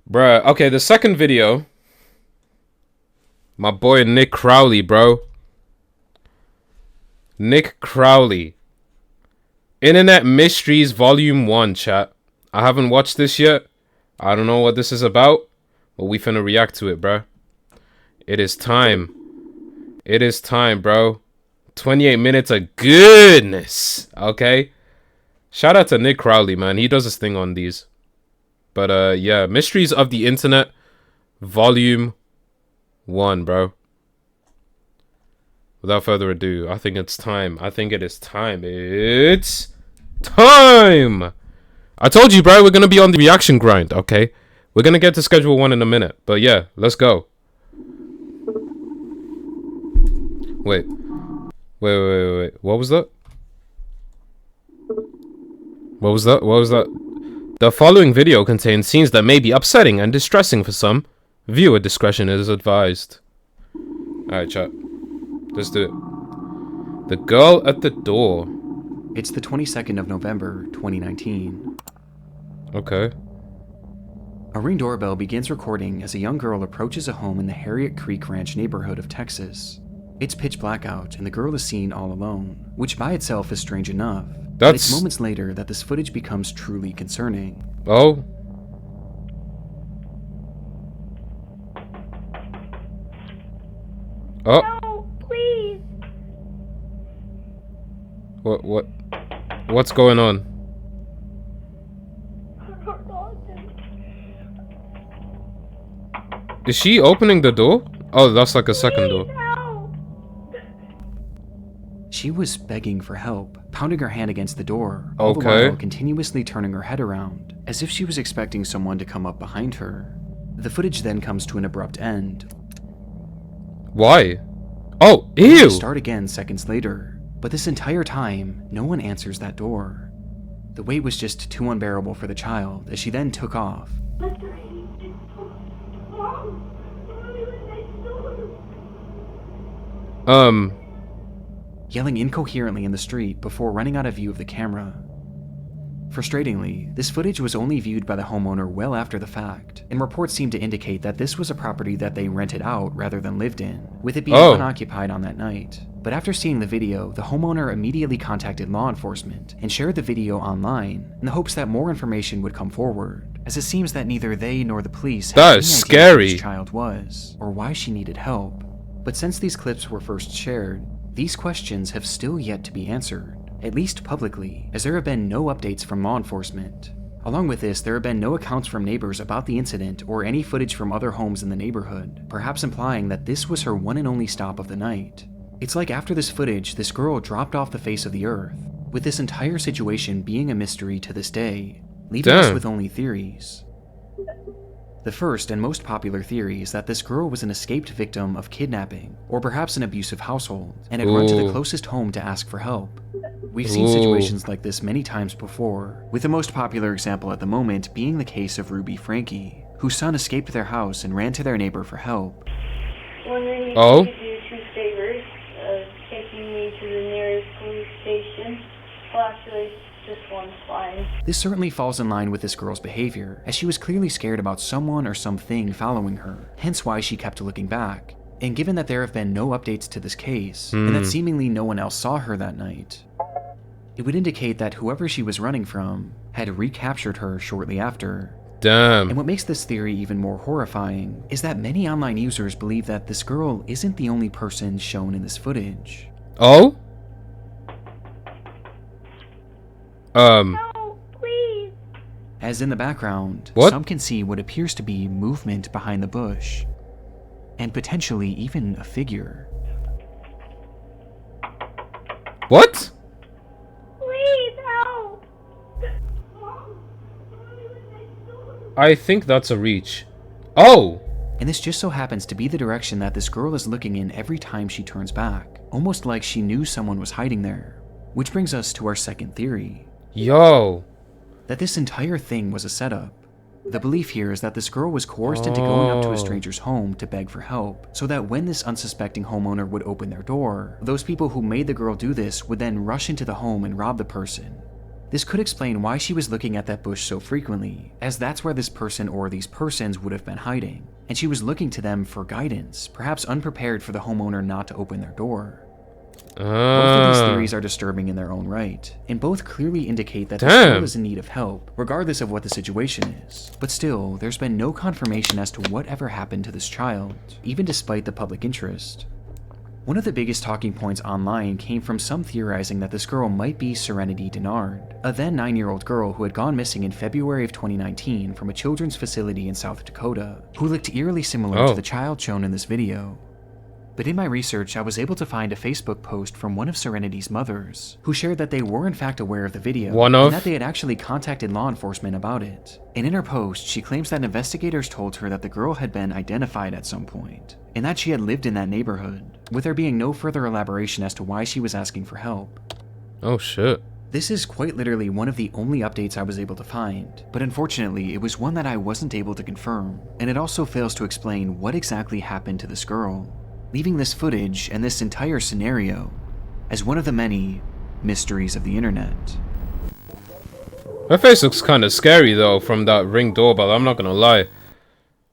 Bruh, okay, the second video, my boy Nick Crowley, bro. Nick Crowley. Internet Mysteries Volume 1, chat. I haven't watched this yet. I don't know what this is about, but we finna react to it, bro. It is time. It is time, bro. 28 minutes of goodness, okay? Shout out to Nick Crowley, man. He does his thing on these. But, yeah. Mysteries of the Internet, Volume 1, bro. Without further ado, I think it's time. I think it is time. It's time! I told you, bro, we're gonna be on the reaction grind, okay? We're gonna get to schedule 1 in a minute. But, yeah, let's go. Wait. Wait. What was that? What was that? The following video contains scenes that may be upsetting and distressing for some. Viewer discretion is advised. Alright, chat. Let's do it. The girl at the door. It's the 22nd of November, 2019. Okay. A Ring doorbell begins recording as a young girl approaches a home in the Harriet Creek Ranch neighborhood of Texas. It's pitch black out and the girl is seen all alone, which by itself is strange enough. But it's moments later that this footage becomes truly concerning. Oh? Oh. No, please. What's going on? Is she opening the door? Oh, that's like a second door. She was begging for help, pounding her hand against the door, all the while continuously turning her head around, as if she was expecting someone to come up behind her. The footage then comes to an abrupt end. Why? Oh, ew! Start again seconds later, but this entire time, no one answers that door. The wait was just too unbearable for the child, as she then took off. Yelling incoherently in the street before running out of view of the camera. Frustratingly, this footage was only viewed by the homeowner well after the fact, and reports seem to indicate that this was a property that they rented out rather than lived in, with it being unoccupied on that night. But after seeing the video, the homeowner immediately contacted law enforcement and shared the video online in the hopes that more information would come forward, as it seems that neither they nor the police had any idea who this child was, or why she needed help. But since these clips were first shared, these questions have still yet to be answered, at least publicly, as there have been no updates from law enforcement. Along with this, there have been no accounts from neighbors about the incident or any footage from other homes in the neighborhood, perhaps implying that this was her one and only stop of the night. It's like after this footage, this girl dropped off the face of the earth, with this entire situation being a mystery to this day, leaving us with only theories. The first and most popular theory is that this girl was an escaped victim of kidnapping, or perhaps an abusive household, and had run to the closest home to ask for help. We've seen situations like this many times before, with the most popular example at the moment being the case of Ruby Frankie, whose son escaped their house and ran to their neighbor for help. Wondering if you could do 2 favors, taking me to the nearest police station. Well, actually, just one's fine. This certainly falls in line with this girl's behavior, as she was clearly scared about someone or something following her, hence why she kept looking back. And given that there have been no updates to this case, and that seemingly no one else saw her that night, it would indicate that whoever she was running from had recaptured her shortly after. Damn. And what makes this theory even more horrifying is that many online users believe that this girl isn't the only person shown in this footage. Oh? No, please. As in the background, some can see what appears to be movement behind the bush, and potentially even a figure. What? Please help. I think that's a reach. Oh! And this just so happens to be the direction that this girl is looking in every time she turns back, almost like she knew someone was hiding there. Which brings us to our second theory. Yo. That this entire thing was a setup. The belief here is that this girl was coerced into going up to a stranger's home to beg for help, so that when this unsuspecting homeowner would open their door, those people who made the girl do this would then rush into the home and rob the person. This could explain why she was looking at that bush so frequently, as that's where this person or these persons would have been hiding, and she was looking to them for guidance, perhaps unprepared for the homeowner not to open their door. Both of these theories are disturbing in their own right, and both clearly indicate that this girl is in need of help, regardless of what the situation is. But still, there's been no confirmation as to whatever happened to this child, even despite the public interest. One of the biggest talking points online came from some theorizing that this girl might be Serenity Denard, a then 9-year-old girl who had gone missing in February of 2019 from a children's facility in South Dakota, who looked eerily similar to the child shown in this video. But in my research, I was able to find a Facebook post from one of Serenity's mothers, who shared that they were in fact aware of the video, and that they had actually contacted law enforcement about it. And in her post, she claims that investigators told her that the girl had been identified at some point, and that she had lived in that neighborhood, with there being no further elaboration as to why she was asking for help. Oh shit. This is quite literally one of the only updates I was able to find, but unfortunately it was one that I wasn't able to confirm, and it also fails to explain what exactly happened to this girl, leaving this footage and this entire scenario as one of the many mysteries of the internet. Her face looks kind of scary though from that Ring doorbell, I'm not gonna lie.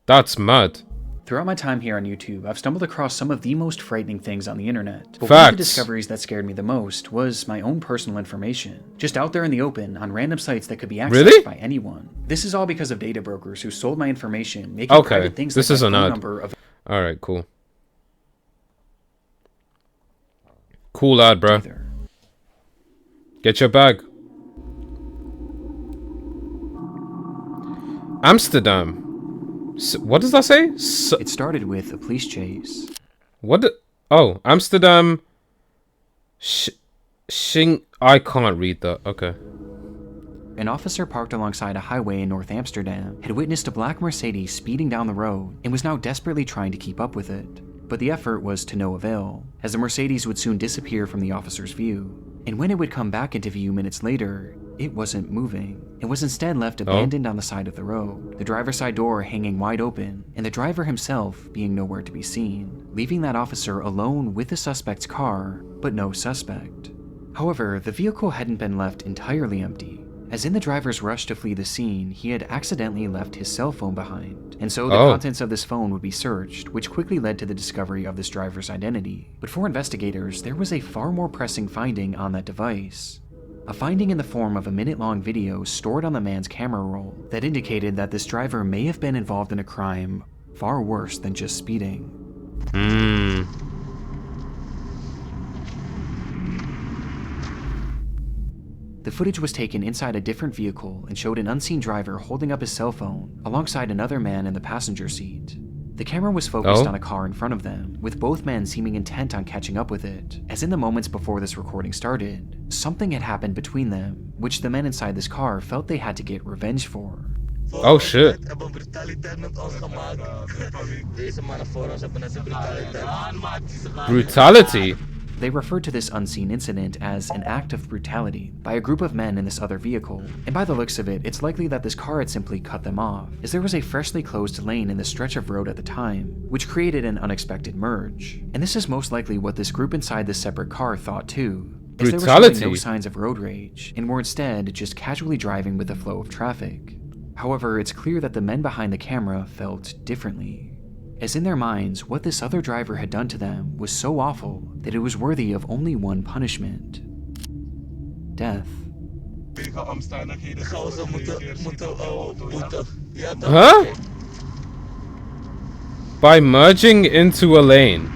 That's mad. Throughout my time here on YouTube, I've stumbled across some of the most frightening things on the internet. But Facts. one of the discoveries that scared me the most was my own personal information, just out there in the open on random sites that could be accessed by anyone. This is all because of data brokers who sold my information, making private things like my phone number of... Alright, cool. Cool lad, bro. Get your bag. Amsterdam. What does that say? It started with a police chase. What? Oh, Amsterdam. I can't read that. Okay. An officer parked alongside a highway in North Amsterdam had witnessed a black Mercedes speeding down the road and was now desperately trying to keep up with it. But the effort was to no avail, as the Mercedes would soon disappear from the officer's view. And when it would come back into view minutes later, it wasn't moving. It was instead left abandoned on the side of the road, the driver's side door hanging wide open, and the driver himself being nowhere to be seen, leaving that officer alone with the suspect's car, but no suspect. However, the vehicle hadn't been left entirely empty, as in the driver's rush to flee the scene, he had accidentally left his cell phone behind, and so the contents of this phone would be searched, which quickly led to the discovery of this driver's identity. But for investigators, there was a far more pressing finding on that device. A finding in the form of a minute-long video stored on the man's camera roll that indicated that this driver may have been involved in a crime far worse than just speeding. The footage was taken inside a different vehicle and showed an unseen driver holding up his cell phone alongside another man in the passenger seat. The camera was focused on a car in front of them, with both men seeming intent on catching up with it, as in the moments before this recording started, something had happened between them, which the men inside this car felt they had to get revenge for. Oh shit. Brutality? They referred to this unseen incident as an act of brutality by a group of men in this other vehicle, and by the looks of it, it's likely that this car had simply cut them off, as there was a freshly closed lane in the stretch of road at the time, which created an unexpected merge. And this is most likely what this group inside this separate car thought too, as there were showing no signs of road rage, and were instead just casually driving with the flow of traffic. However, it's clear that the men behind the camera felt differently, as in their minds, what this other driver had done to them was so awful that it was worthy of only one punishment: death. Huh? By merging into a lane.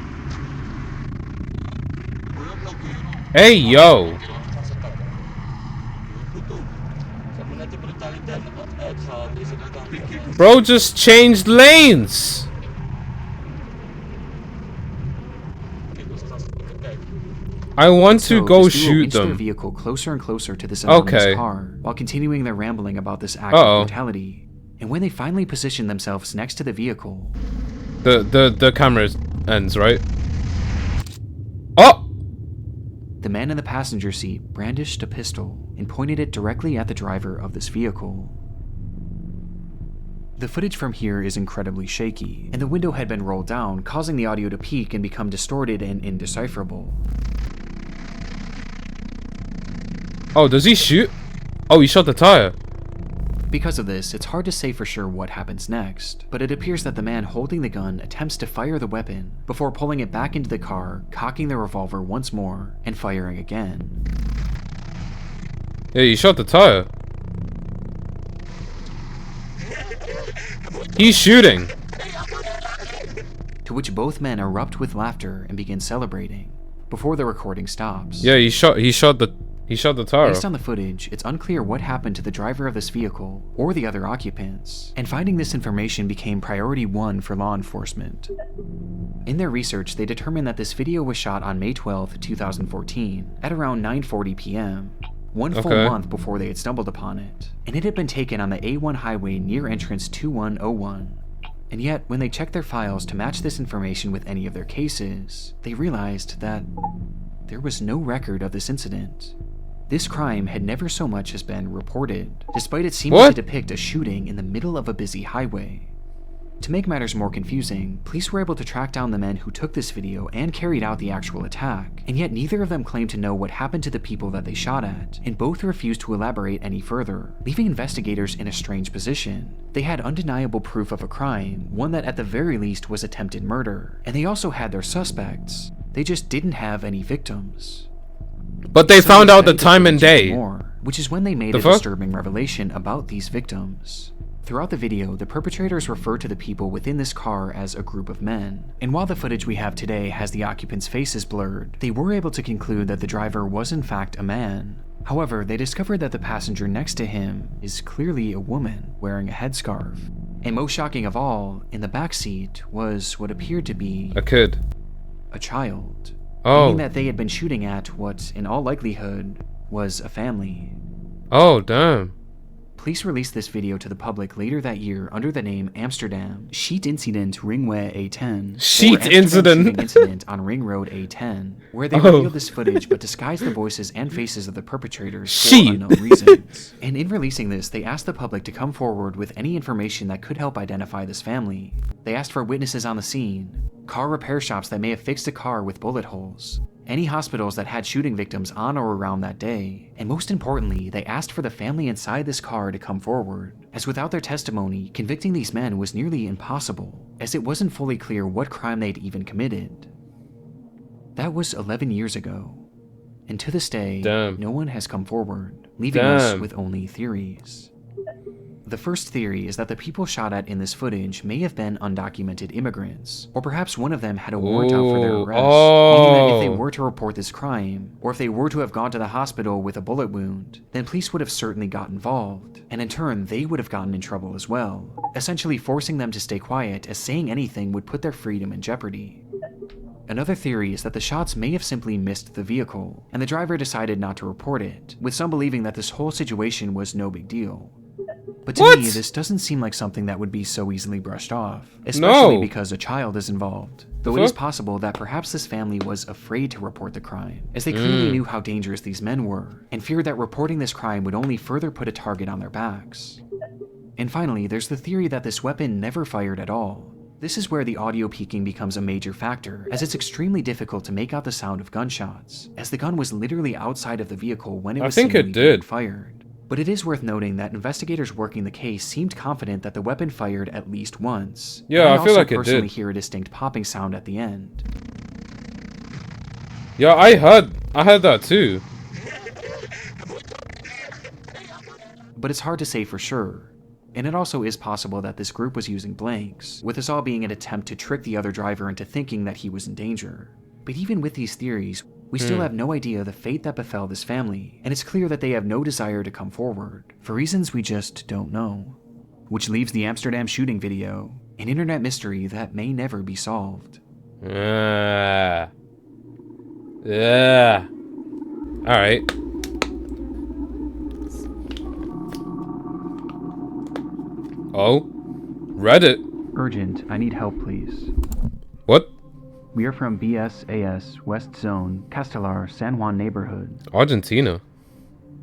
Hey, yo. Bro just changed lanes. I want to go shoot them. Their vehicle closer and closer to this anonymous car, while continuing their rambling about this act of brutality. And when they finally position themselves next to the vehicle, the camera ends, right? Oh! The man in the passenger seat brandished a pistol and pointed it directly at the driver of this vehicle. The footage from here is incredibly shaky, and the window had been rolled down, causing the audio to peak and become distorted and indecipherable. Oh, does he shoot? Oh, he shot the tire. Because of this, it's hard to say for sure what happens next, but it appears that the man holding the gun attempts to fire the weapon before pulling it back into the car, cocking the revolver once more, and firing again. Yeah, he shot the tire. He's shooting. To which both men erupt with laughter and begin celebrating before the recording stops. Yeah, he shot the tire. Based on the footage, it's unclear what happened to the driver of this vehicle or the other occupants, and finding this information became priority 1 for law enforcement. In their research, they determined that this video was shot on May 12, 2014, at around 9:40 p.m., one full month before they had stumbled upon it, and it had been taken on the A1 highway near entrance 2101. And yet, when they checked their files to match this information with any of their cases, they realized that there was no record of this incident. This crime had never so much as been reported, despite it seeming to depict a shooting in the middle of a busy highway. To make matters more confusing, police were able to track down the men who took this video and carried out the actual attack, and yet neither of them claimed to know what happened to the people that they shot at, and both refused to elaborate any further, leaving investigators in a strange position. They had undeniable proof of a crime, one that at the very least was attempted murder, and they also had their suspects. They just didn't have any victims. But they found out the time and day. Which is when they made a disturbing revelation about these victims. Throughout the video, the perpetrators refer to the people within this car as a group of men, and while the footage we have today has the occupants' faces blurred, they were able to conclude that the driver was in fact a man. However, they discovered that the passenger next to him is clearly a woman wearing a headscarf. And most shocking of all, in the back seat was what appeared to be a kid. A child. Oh. Meaning that they had been shooting at what, in all likelihood, was a family. Oh, damn. Police released this video to the public later that year under the name Amsterdam Sheet Incident Ringway A10. Sheet Incident. Incident on Ring Road A10, where they revealed this footage but disguised the voices and faces of the perpetrators for unknown reasons. And in releasing this, they asked the public to come forward with any information that could help identify this family. They asked for witnesses on the scene, car repair shops that may have fixed a car with bullet holes, any hospitals that had shooting victims on or around that day, and most importantly, they asked for the family inside this car to come forward, as without their testimony, convicting these men was nearly impossible, as it wasn't fully clear what crime they'd even committed. That was 11 years ago, and to this day, no one has come forward, leaving us with only theories. The first theory is that the people shot at in this footage may have been undocumented immigrants, or perhaps one of them had a warrant out for their arrest, meaning that if they were to report this crime, or if they were to have gone to the hospital with a bullet wound, then police would have certainly got involved, and in turn they would have gotten in trouble as well, essentially forcing them to stay quiet as saying anything would put their freedom in jeopardy. Another theory is that the shots may have simply missed the vehicle, and the driver decided not to report it, with some believing that this whole situation was no big deal. But to me, this doesn't seem like something that would be so easily brushed off, especially because a child is involved. Though it is possible that perhaps this family was afraid to report the crime, as they clearly knew how dangerous these men were, and feared that reporting this crime would only further put a target on their backs. And finally, there's the theory that this weapon never fired at all. This is where the audio peaking becomes a major factor, as it's extremely difficult to make out the sound of gunshots, as the gun was literally outside of the vehicle when it was being fired. But it is worth noting that investigators working the case seemed confident that the weapon fired at least once. Yeah, I feel like it did. I personally hear a distinct popping sound at the end. Yeah, I heard that too. But it's hard to say for sure. And it also is possible that this group was using blanks, with this all being an attempt to trick the other driver into thinking that he was in danger. But even with these theories, we still have no idea the fate that befell this family, and it's clear that they have no desire to come forward, for reasons we just don't know. Which leaves the Amsterdam shooting video an internet mystery that may never be solved. Alright. Oh? Reddit? Urgent, I need help please. What? We are from BSAS, West Zone, Castelar, San Juan neighborhood. Argentina.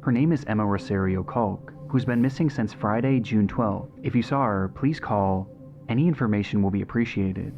Her name is Emma Rosario Culk, who's been missing since Friday, June 12th. If you saw her, please call. Any information will be appreciated.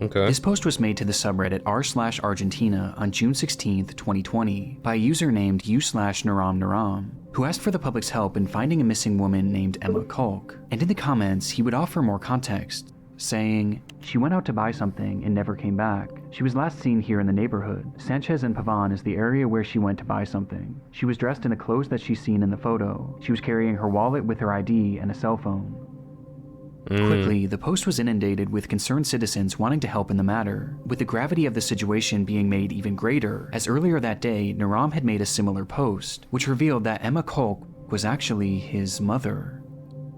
Okay. This post was made to the subreddit r/Argentina on June 16th, 2020 by a user named u/NaramNaram, who asked for the public's help in finding a missing woman named Emma Kulk, and in the comments he would offer more context, saying, "She went out to buy something and never came back. She was last seen here in the neighborhood. Sanchez and Pavan is the area where she went to buy something. She was dressed in the clothes that she's seen in the photo. She was carrying her wallet with her ID and a cell phone." Quickly, the post was inundated with concerned citizens wanting to help in the matter, with the gravity of the situation being made even greater, as earlier that day, Naram had made a similar post, which revealed that Emma Kulk was actually his mother.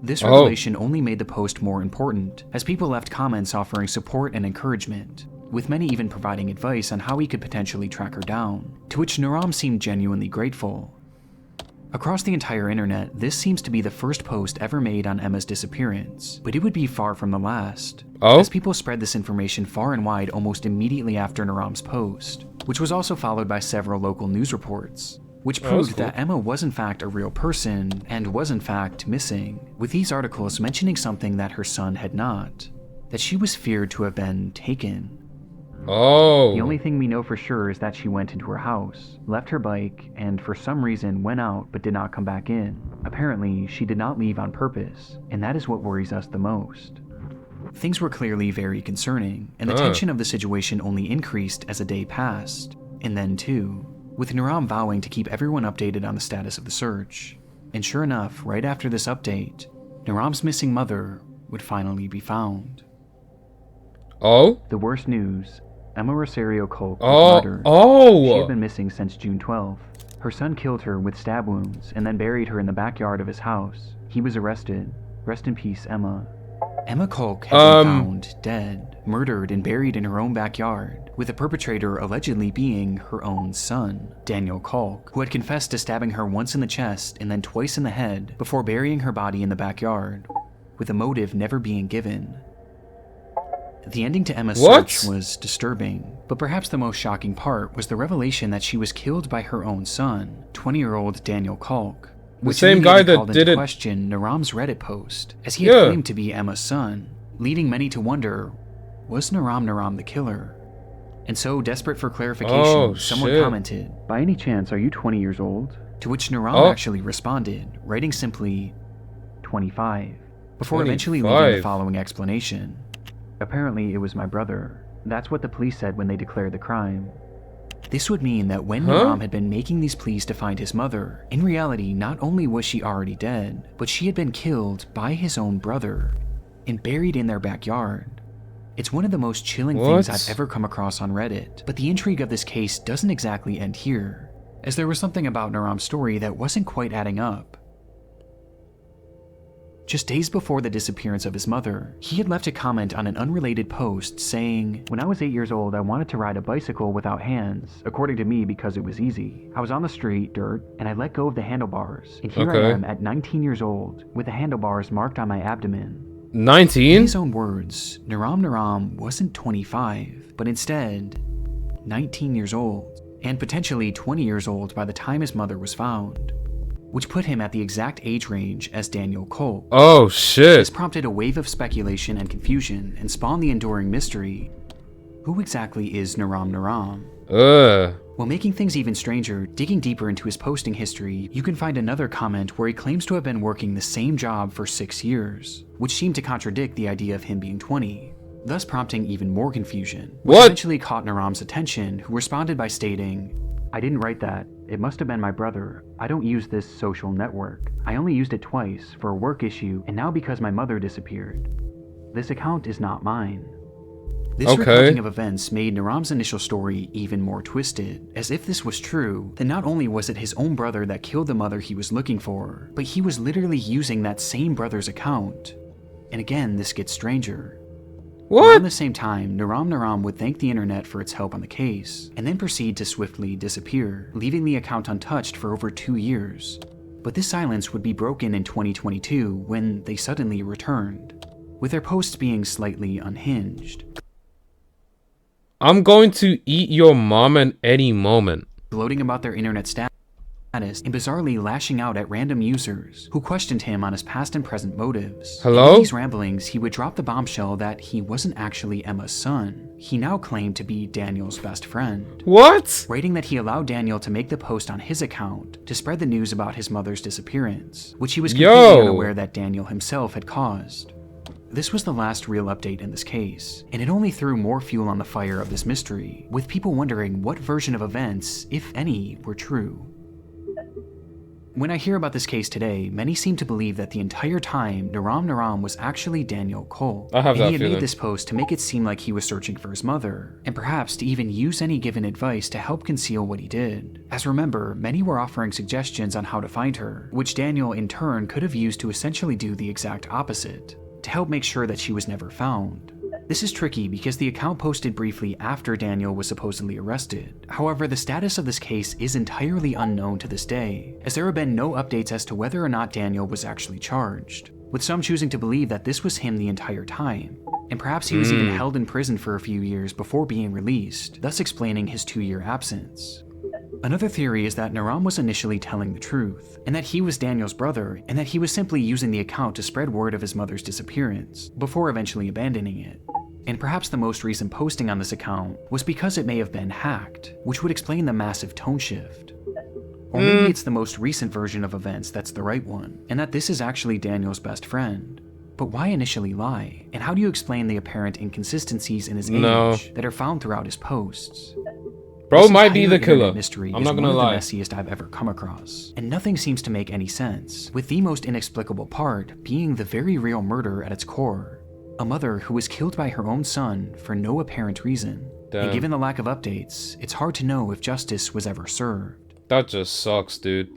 This revelation only made the post more important, as people left comments offering support and encouragement, with many even providing advice on how he could potentially track her down, to which Naram seemed genuinely grateful. Across the entire internet, this seems to be the first post ever made on Emma's disappearance, but it would be far from the last, as people spread this information far and wide almost immediately after Naram's post, which was also followed by several local news reports, which proved that Emma was in fact a real person and was in fact missing, with these articles mentioning something that her son had not, that she was feared to have been taken. The only thing we know for sure is that she went into her house, left her bike, and for some reason went out but did not come back in. Apparently, she did not leave on purpose, and that is what worries us the most. Things were clearly very concerning, and the tension of the situation only increased as a day passed. And then too, with Naram vowing to keep everyone updated on the status of the search. And sure enough, right after this update, Naram's missing mother would finally be found. The worst news: Emma Rosario Kulk was murdered. She had been missing since June 12th. Her son killed her with stab wounds and then buried her in the backyard of his house. He was arrested. Rest in peace, Emma. Emma Kulk had been found dead, murdered, and buried in her own backyard, with the perpetrator allegedly being her own son, Daniel Kulk, who had confessed to stabbing her once in the chest and then twice in the head before burying her body in the backyard, with a motive never being given. The ending to Emma's search was disturbing, but perhaps the most shocking part was the revelation that she was killed by her own son, 20-year-old Daniel Kulk, which same guy that called did into it. question Naram's Reddit post, as he had claimed to be Emma's son, leading many to wonder, was Naram the killer? And so, desperate for clarification, someone commented, "By any chance, are you 20 years old?" To which Naram actually responded, writing simply, 25, before eventually leaving the following explanation. "Apparently, it was my brother. That's what the police said when they declared the crime." This would mean that when Naram had been making these pleas to find his mother, in reality, not only was she already dead, but she had been killed by his own brother and buried in their backyard. It's one of the most chilling things I've ever come across on Reddit, but the intrigue of this case doesn't exactly end here, as there was something about Naram's story that wasn't quite adding up. Just days before the disappearance of his mother, he had left a comment on an unrelated post saying, "When I was 8 years old, I wanted to ride a bicycle without hands, according to me because it was easy. I was on the street, dirt, and I let go of the handlebars, and here I am at 19 years old, with the handlebars marked on my abdomen." 19? In his own words, Naram wasn't 25, but instead 19 years old, and potentially 20 years old by the time his mother was found, which put him at the exact age range as Daniel Kulk. Oh shit. This prompted a wave of speculation and confusion and spawned the enduring mystery. Who exactly is Naram? While making things even stranger, digging deeper into his posting history, you can find another comment where he claims to have been working the same job for 6 years, which seemed to contradict the idea of him being 20, thus prompting even more confusion, which eventually caught Naram's attention, who responded by stating, "I didn't write that. It must have been my brother. I don't use this social network. I only used it twice for a work issue and now because my mother disappeared. This account is not mine." This recounting of events made Naram's initial story even more twisted, as if this was true, then not only was it his own brother that killed the mother he was looking for, but he was literally using that same brother's account. And again, this gets stranger. Around the same time, Naram would thank the internet for its help on the case, and then proceed to swiftly disappear, leaving the account untouched for over 2 years. But this silence would be broken in 2022 when they suddenly returned, with their posts being slightly unhinged. "I'm going to eat your mom at any moment." Gloating about their internet status. status and bizarrely lashing out at random users who questioned him on his past and present motives. Hello? In these ramblings, he would drop the bombshell that he wasn't actually Emma's son. He now claimed to be Daniel's best friend. What? Writing that he allowed Daniel to make the post on his account to spread the news about his mother's disappearance, which he was completely unaware that Daniel himself had caused. This was the last real update in this case, and it only threw more fuel on the fire of this mystery, with people wondering what version of events, if any, were true. When I hear about this case today, many seem to believe that the entire time, Naram was actually Daniel Cole. I have that and he had feeling. made this post to make it seem like he was searching for his mother, and perhaps to even use any given advice to help conceal what he did. As remember, many were offering suggestions on how to find her, which Daniel in turn could have used to essentially do the exact opposite, to help make sure that she was never found. This is tricky because the account posted briefly after Daniel was supposedly arrested. However, the status of this case is entirely unknown to this day, as there have been no updates as to whether or not Daniel was actually charged, with some choosing to believe that this was him the entire time, and perhaps he was even held in prison for a few years before being released, thus explaining his 2-year absence. Another theory is that Naram was initially telling the truth, and that he was Daniel's brother, and that he was simply using the account to spread word of his mother's disappearance, before eventually abandoning it. And perhaps the most recent posting on this account was because it may have been hacked, which would explain the massive tone shift. Or maybe it's the most recent version of events that's the right one, and that this is actually Daniel's best friend. But why initially lie? And how do you explain the apparent inconsistencies in his age that are found throughout his posts? Bro This might be the entire killer. internet mystery I'm is not gonna one lie. of the messiest I've ever come across, and nothing seems to make any sense, with the most inexplicable part being the very real murder at its core. A mother who was killed by her own son for no apparent reason. Damn. And given the lack of updates, it's hard to know if justice was ever served. That just sucks, dude.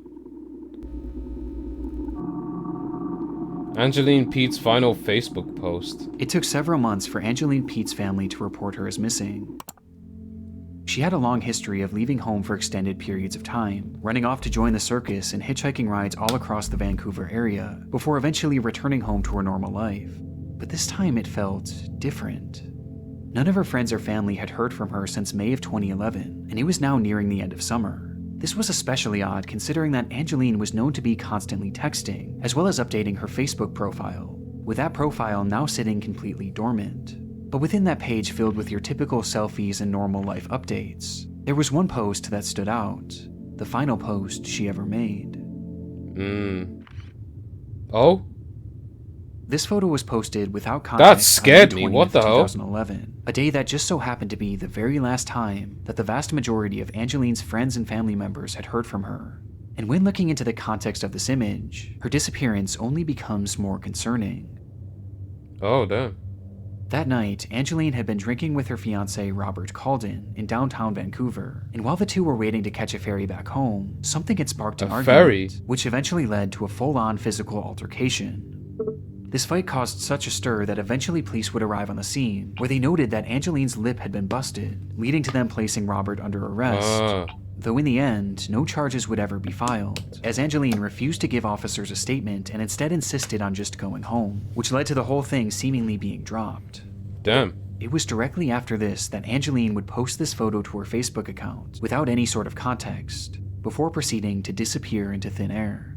Angeline Pete's final Facebook post. It took several months for Angeline Pete's family to report her as missing. She had a long history of leaving home for extended periods of time, running off to join the circus and hitchhiking rides all across the Vancouver area, before eventually returning home to her normal life. But this time it felt different. None of her friends or family had heard from her since May of 2011, and it was now nearing the end of summer. This was especially odd considering that Angeline was known to be constantly texting, as well as updating her Facebook profile, with that profile now sitting completely dormant. But within that page filled with your typical selfies and normal life updates, there was one post that stood out, the final post she ever made. Oh? This photo was posted without context. That scared on me. May 20th, What the hell? 2011, a day that just so happened to be the very last time that the vast majority of Angeline's friends and family members had heard from her. And when looking into the context of this image, her disappearance only becomes more concerning. Oh, damn. That night, Angeline had been drinking with her fiancé Robert Calden in downtown Vancouver, and while the two were waiting to catch a ferry back home, something had sparked an A argument, ferry? which eventually led to a full-on physical altercation. This fight caused such a stir that eventually police would arrive on the scene, where they noted that Angeline's lip had been busted, leading to them placing Robert under arrest. Though in the end, no charges would ever be filed, as Angeline refused to give officers a statement and instead insisted on just going home, which led to the whole thing seemingly being dropped. Damn. It was directly after this that Angeline would post this photo to her Facebook account without any sort of context, before proceeding to disappear into thin air.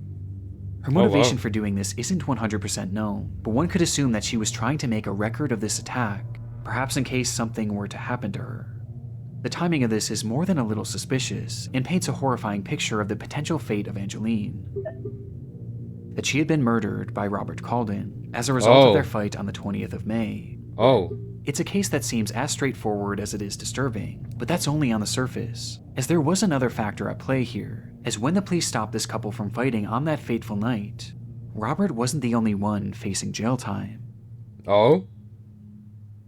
Her motivation for doing this isn't 100% known, but one could assume that she was trying to make a record of this attack, perhaps in case something were to happen to her. The timing of this is more than a little suspicious, and paints a horrifying picture of the potential fate of Angeline. That she had been murdered by Robert Calden as a result of their fight on the 20th of May. Oh. It's a case that seems as straightforward as it is disturbing, but that's only on the surface, as there was another factor at play here, as when the police stopped this couple from fighting on that fateful night, Robert wasn't the only one facing jail time. Oh?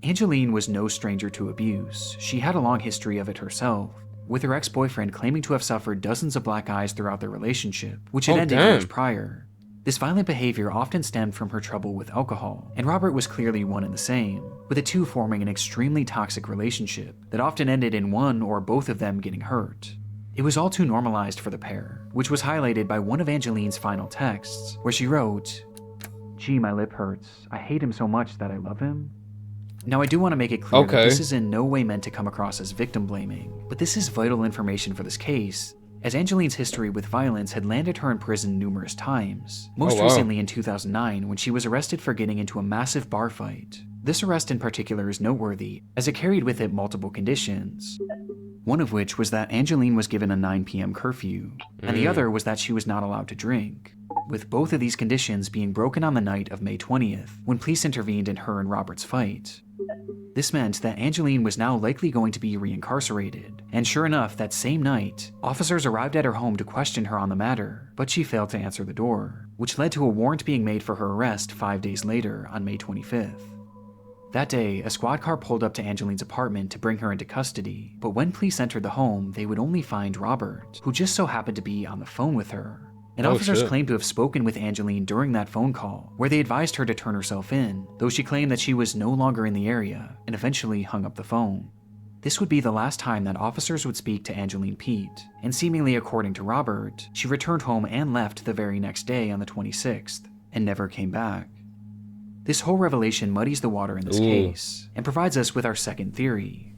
Angeline was no stranger to abuse. She had a long history of it herself, with her ex-boyfriend claiming to have suffered dozens of black eyes throughout their relationship, which had ended years prior. This violent behavior often stemmed from her trouble with alcohol, and Robert was clearly one and the same, with the two forming an extremely toxic relationship that often ended in one or both of them getting hurt. It was all too normalized for the pair, which was highlighted by one of Angeline's final texts, where she wrote, "Gee, my lip hurts. I hate him so much that I love him." Now, I do want to make it clear that this is in no way meant to come across as victim blaming, but this is vital information for this case, as Angeline's history with violence had landed her in prison numerous times, most wow. recently in 2009 when she was arrested for getting into a massive bar fight. This arrest in particular is noteworthy, as it carried with it multiple conditions. One of which was that Angeline was given a 9 p.m. curfew, and the other was that she was not allowed to drink, with both of these conditions being broken on the night of May 20th, when police intervened in her and Robert's fight. This meant that Angeline was now likely going to be reincarcerated, and sure enough, that same night, officers arrived at her home to question her on the matter, but she failed to answer the door, which led to a warrant being made for her arrest 5 days later on May 25th. That day, a squad car pulled up to Angeline's apartment to bring her into custody, but when police entered the home, they would only find Robert, who just so happened to be on the phone with her. And officers claimed to have spoken with Angeline during that phone call, where they advised her to turn herself in, though she claimed that she was no longer in the area, and eventually hung up the phone. This would be the last time that officers would speak to Angeline Pete, and seemingly according to Robert, she returned home and left the very next day on the 26th, and never came back. This whole revelation muddies the water in this case, and provides us with our second theory,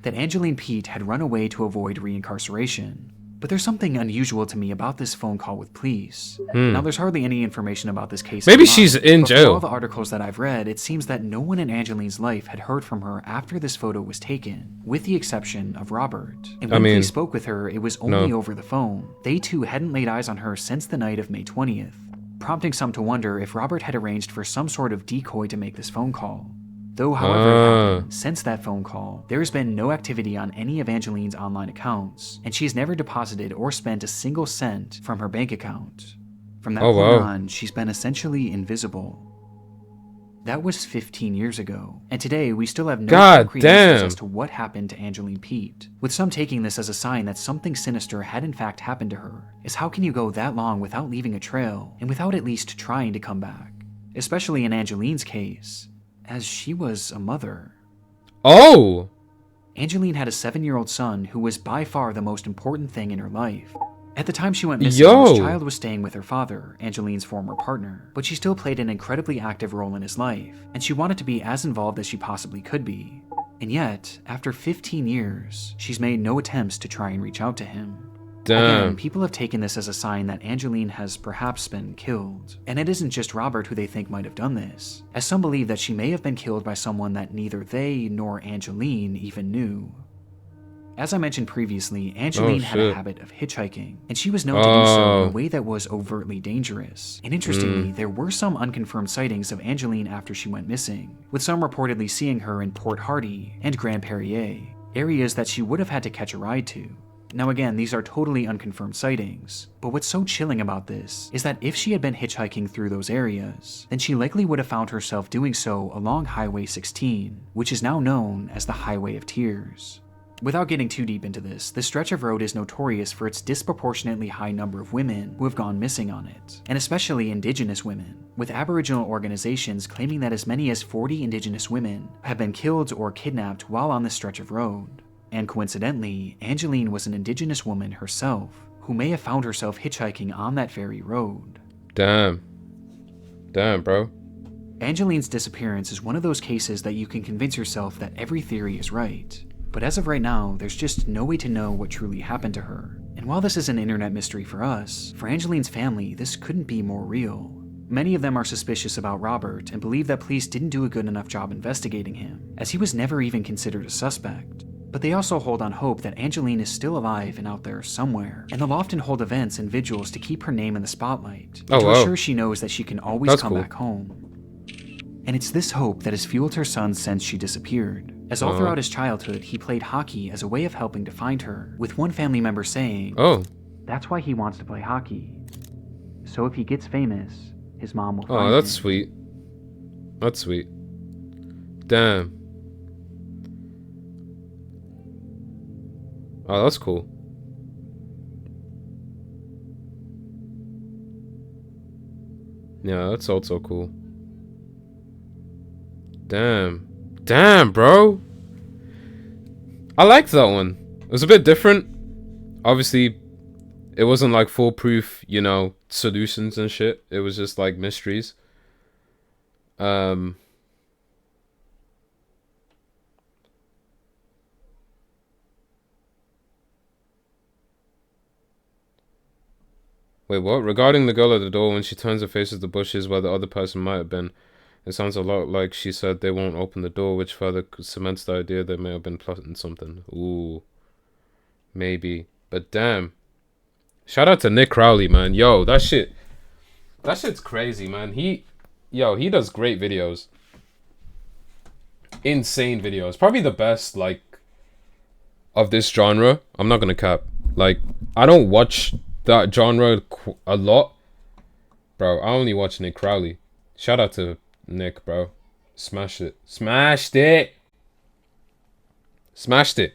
that Angeline Pete had run away to avoid reincarceration. But there's something unusual to me about this phone call with police. Now, there's hardly any information about this case. Maybe she's in jail. From all the articles that I've read, it seems that no one in Angeline's life had heard from her after this photo was taken, with the exception of Robert. And when police spoke with her, it was only over the phone. They too hadn't laid eyes on her since the night of May 20th, prompting some to wonder if Robert had arranged for some sort of decoy to make this phone call. Though, however it happened, since that phone call, there has been no activity on any of Angeline's online accounts, and she has never deposited or spent a single cent from her bank account. From that point on, she's been essentially invisible. That was 15 years ago, and today we still have no concrete answers as to what happened to Angeline Pete, with some taking this as a sign that something sinister had in fact happened to her, as how can you go that long without leaving a trail, and without at least trying to come back? Especially in Angeline's case, as she was a mother. Oh! Angeline had a 7-year-old son who was by far the most important thing in her life. At the time she went missing, this child was staying with her father, Angeline's former partner, but she still played an incredibly active role in his life, and she wanted to be as involved as she possibly could be. And yet, after 15 years, she's made no attempts to try and reach out to him. Again, people have taken this as a sign that Angeline has perhaps been killed. And it isn't just Robert who they think might have done this, as some believe that she may have been killed by someone that neither they nor Angeline even knew. As I mentioned previously, Angeline had a habit of hitchhiking, and she was known to do so in a way that was overtly dangerous. And interestingly, there were some unconfirmed sightings of Angeline after she went missing, with some reportedly seeing her in Port Hardy and Grand Perrier, areas that she would have had to catch a ride to. Now again, these are totally unconfirmed sightings, but what's so chilling about this is that if she had been hitchhiking through those areas, then she likely would have found herself doing so along Highway 16, which is now known as the Highway of Tears. Without getting too deep into this stretch of road is notorious for its disproportionately high number of women who have gone missing on it, and especially Indigenous women, with Aboriginal organizations claiming that as many as 40 Indigenous women have been killed or kidnapped while on this stretch of road. And coincidentally, Angeline was an Indigenous woman herself, who may have found herself hitchhiking on that very road. Damn, bro. Angeline's disappearance is one of those cases that you can convince yourself that every theory is right. But as of right now, there's just no way to know what truly happened to her. And while this is an internet mystery for us, for Angeline's family, this couldn't be more real. Many of them are suspicious about Robert and believe that police didn't do a good enough job investigating him, as he was never even considered a suspect. But they also hold on hope that Angeline is still alive and out there somewhere, and they'll often hold events and vigils to keep her name in the spotlight, to ensure she knows that she can always come back home. And it's this hope that has fueled her son since she disappeared, as all throughout his childhood he played hockey as a way of helping to find her, with one family member saying, that's why he wants to play hockey. So if he gets famous, his mom will find him. That's sweet. That's sweet. Damn. Oh, that's cool. Yeah, that's also cool. Damn, bro. I liked that one. It was a bit different. Obviously, it wasn't like foolproof, solutions and shit. It was just like mysteries. Wait, what? Regarding the girl at the door, when she turns and faces the bushes where the other person might have been, it sounds a lot like she said they won't open the door, which further cements the idea they may have been plotting something. Ooh. Maybe. But damn. Shout out to Nick Crowley, man. Yo, that shit's crazy, man. He does great videos. Insane videos. Probably the best, like, of this genre. I'm not gonna cap. Like, I don't watch that genre a lot. Bro, I only watch Nick Crowley. Shout out to Nick, bro. Smashed it. Smashed it! Smashed it.